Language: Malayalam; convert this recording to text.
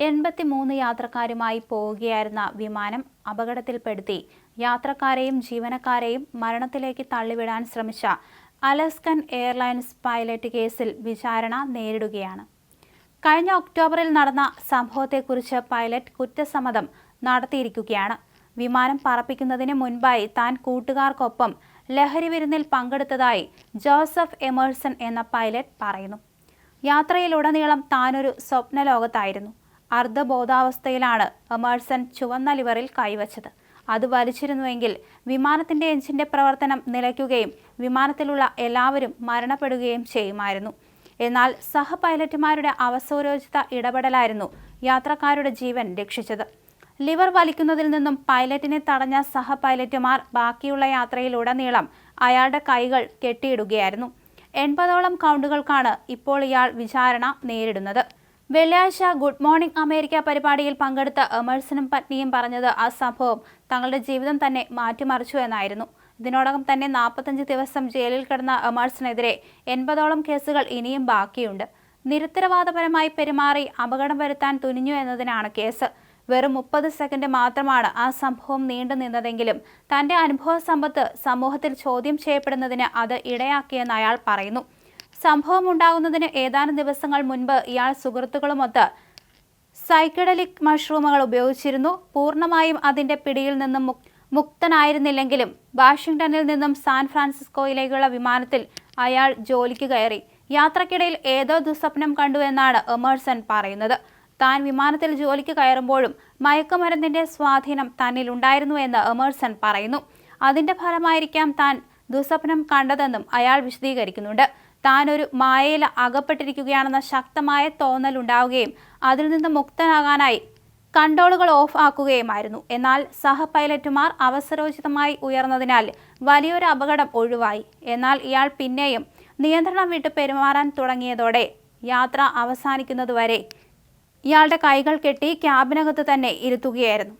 83 യാത്രക്കാരുമായി പോവുകയായിരുന്ന വിമാനം അപകടത്തിൽപ്പെടുത്തി യാത്രക്കാരെയും ജീവനക്കാരെയും മരണത്തിലേക്ക് തള്ളിവിടാൻ ശ്രമിച്ച അലസ്കൻ എയർലൈൻസ് പൈലറ്റ് കേസിൽ വിചാരണ നേരിടുകയാണ്. കഴിഞ്ഞ ഒക്ടോബറിൽ നടന്ന സംഭവത്തെക്കുറിച്ച് പൈലറ്റ് കുറ്റസമ്മതം നടത്തിയിരിക്കുകയാണ്. വിമാനം പറപ്പിക്കുന്നതിന് മുൻപായി താൻ കൂട്ടുകാർക്കൊപ്പം ലഹരി വിരുന്നിൽ പങ്കെടുത്തതായി ജോസഫ് എമേഴ്സൺ എന്ന പൈലറ്റ് പറയുന്നു. യാത്രയിലുടനീളം താനൊരു സ്വപ്നലോകത്തായിരുന്നു. അർദ്ധബോധാവസ്ഥയിലാണ് എമേഴ്സൺ ചുവന്ന ലിവറിൽ കൈവച്ചത്. അത് വലിച്ചിരുന്നുവെങ്കിൽ വിമാനത്തിന്റെ എഞ്ചിന്റെ പ്രവർത്തനം നിലയ്ക്കുകയും വിമാനത്തിലുള്ള എല്ലാവരും മരണപ്പെടുകയും ചെയ്യുമായിരുന്നു. എന്നാൽ സഹ പൈലറ്റുമാരുടെ അവസരോചിത ഇടപെടലായിരുന്നു യാത്രക്കാരുടെ ജീവൻ രക്ഷിച്ചത്. ലിവർ വലിക്കുന്നതിൽ നിന്നും പൈലറ്റിനെ തടഞ്ഞ സഹ പൈലറ്റുമാർ ബാക്കിയുള്ള യാത്രയിലുടനീളം അയാളുടെ കൈകൾ കെട്ടിയിടുകയായിരുന്നു. 80ഓളം കൗണ്ടുകൾക്കാണ് ഇപ്പോൾ ഇയാൾ വിചാരണ നേരിടുന്നത്. വെള്ളിയാഴ്ച ഗുഡ് മോർണിംഗ് അമേരിക്ക പരിപാടിയിൽ പങ്കെടുത്ത എമേഴ്സണും പത്നിയും പറഞ്ഞത് ആ സംഭവം തങ്ങളുടെ ജീവിതം തന്നെ മാറ്റിമറിച്ചു എന്നായിരുന്നു. ഇതിനോടകം തന്നെ 45 ദിവസം ജയിലിൽ കിടന്ന എമേഴ്സണെതിരെ 80ഓളം കേസുകൾ ഇനിയും ബാക്കിയുണ്ട്. നിരുത്തരവാദപരമായി പെരുമാറി അപകടം വരുത്താൻ തുനിഞ്ഞു എന്നതിനാണ് കേസ്. വെറും 30 സെക്കൻഡ് മാത്രമാണ് ആ സംഭവം നീണ്ടു നിന്നതെങ്കിലും തന്റെ അനുഭവ സമ്പത്ത് സമൂഹത്തിൽ ചോദ്യം ചെയ്യപ്പെടുന്നതിന് അത് ഇടയാക്കിയെന്ന് അയാൾ പറയുന്നു. സംഭവം ഉണ്ടാകുന്നതിന് ഏതാനും ദിവസങ്ങൾ മുൻപ് ഇയാൾ സുഹൃത്തുക്കളുമൊത്ത് സൈക്കഡലിക് മഷ്റൂമുകൾ ഉപയോഗിച്ചിരുന്നു. പൂർണ്ണമായും അതിന്റെ പിടിയിൽ നിന്നും മുക്തനായിരുന്നില്ലെങ്കിലും വാഷിംഗ്ടണിൽ നിന്നും സാൻ ഫ്രാൻസിസ്കോയിലേക്കുള്ള വിമാനത്തിൽ അയാൾ ജോലിക്ക് കയറി. യാത്രക്കിടയിൽ ഏതോ ദുസ്വപ്നം കണ്ടു എന്നാണ് എമേഴ്സൺ പറയുന്നത്. താൻ വിമാനത്തിൽ ജോലിക്ക് കയറുമ്പോഴും മയക്കുമരുന്നിന്റെ സ്വാധീനം തന്നിലുണ്ടായിരുന്നു എന്ന് എമേഴ്സൺ പറയുന്നു. അതിന്റെ ഫലമായിരിക്കാം താൻ ദുസ്വപ്നം കണ്ടതെന്നും അയാൾ വിശദീകരിക്കുന്നുണ്ട്. താൻ ഒരു മായയിൽ അകപ്പെട്ടിരിക്കുകയാണെന്ന ശക്തമായ തോന്നലുണ്ടാവുകയും അതിൽ നിന്ന് മുക്തനാകാനായി കൺട്രോളുകൾ ഓഫ് ആക്കുകയുമായിരുന്നു. എന്നാൽ സഹ പൈലറ്റുമാർ അവസരോചിതമായി ഉയർന്നതിനാൽ വലിയൊരു അപകടം ഒഴിവായി. എന്നാൽ ഇയാൾ പിന്നെയും നിയന്ത്രണം വിട്ട് പെരുമാറാൻ തുടങ്ങിയതോടെ യാത്ര അവസാനിക്കുന്നതുവരെ ഇയാളുടെ കൈകൾ കെട്ടി ക്യാബിനകത്ത് തന്നെ ഇരുത്തുകയായിരുന്നു.